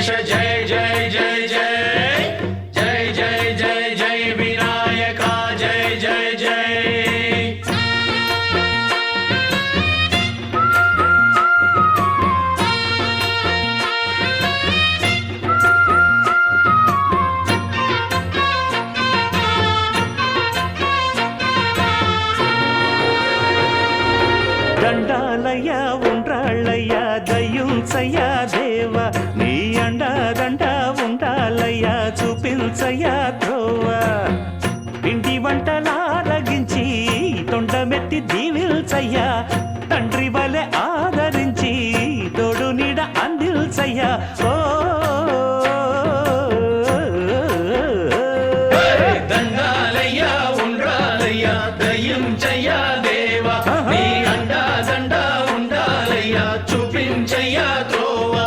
गणेश जय जय जय जय जय जय जय जय विनायका जय जय जय దండాలయ్య ఉండ్రాళ్ళయ్య దయ్యుంచయ్య దేవ నీ అండదండ ఉండాలయ్య చూపించయ్య త్రోవ పిండి వంటలారగించి తొండమెత్తి దీవిల్చయ్య తండ్రి వలె ఆదరించి తోడు నీడ అందిల్చయ్య ఓ దండాలయ్య ఉండ్రాలయ్య దయ్యుంచయ్య దేవ నీ అండదండ ఉండాలయ్య చూపించయ్య త్రోవా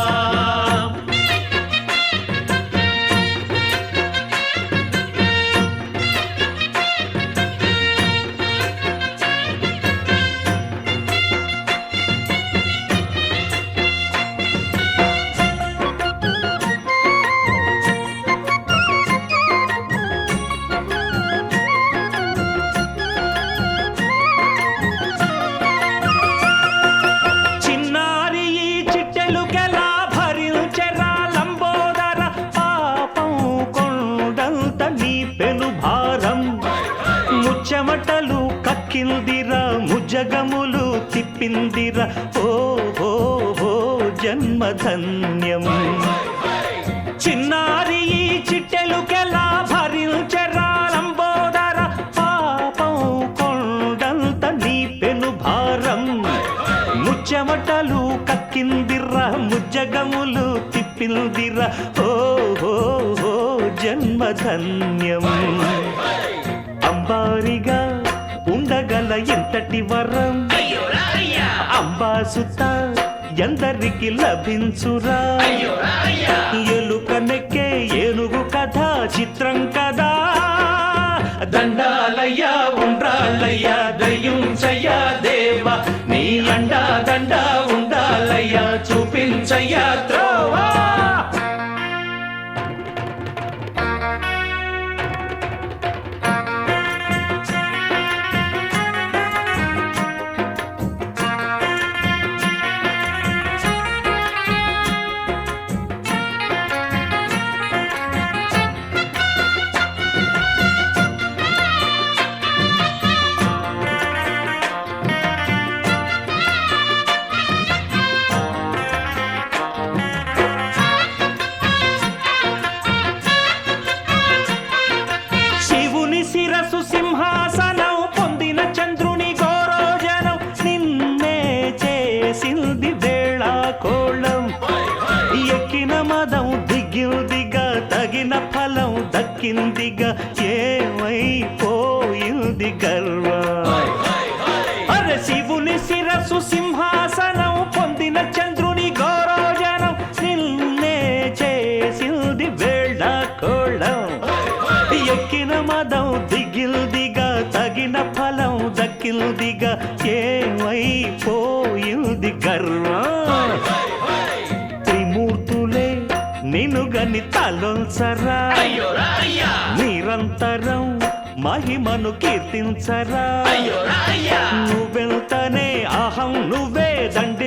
చిన్నారి ఈ చిట్టెలుకెలా భరించెరా లంబోదర పాపం కొండంత నీ పెను భారం ముచ్చమటలు కక్కిందిరా ముజగములు తిప్పిందిరా ఓ ఓ ఓ జన్మధన్యం చిన్నారి ఈ చిట్టెలుకెలా భరించెరా లంబోదర పాపం కొండంత నీ పెను భారం ముచ్చమటలు కక్కిందిరా ముజ్జగములు తిప్పిందిరా ఓ ఓ ఓ జన్మధన్యం అంబారిగా ఉండగల ఎంతటి వరం అంబాసుత ఎందరికి లభించురా ఎలుక నెక్కే ఏనుగు కథ చిత్రం కదా దండాలయ్య ఉండ్రాళ్ళయ్య దయ్యుంచయ్య దేవ నీ అండా దండ ఉండాలయ్య చూపించయ్య త్రోవా శివుని శిరసు సింహాసనం పొందిన చంద్రుని గోరోజనం నిన్నే చేసింది వేళ కోళం ఎక్కిన మదం దిగిందిగా తగిన ఫలం దక్కిందిగా ఏమైపోయింది గర్వం అరే శివుని శిరసు సింహాసనం పొందిన చంద్రుని గోరోజనం నిన్నే చేసింది వేళ కోళం ఎక్కిన మదం దిగిల్దిగా తగిన ఫలం దక్కిల్దిగా ఏమైపోయింది గర్వం త్రిమూర్తులే నిన్నుగని తలొంచరా నిరంతరం మహిమను కీర్తించరా నువ్వెంతనే అహం నువ్వే దండి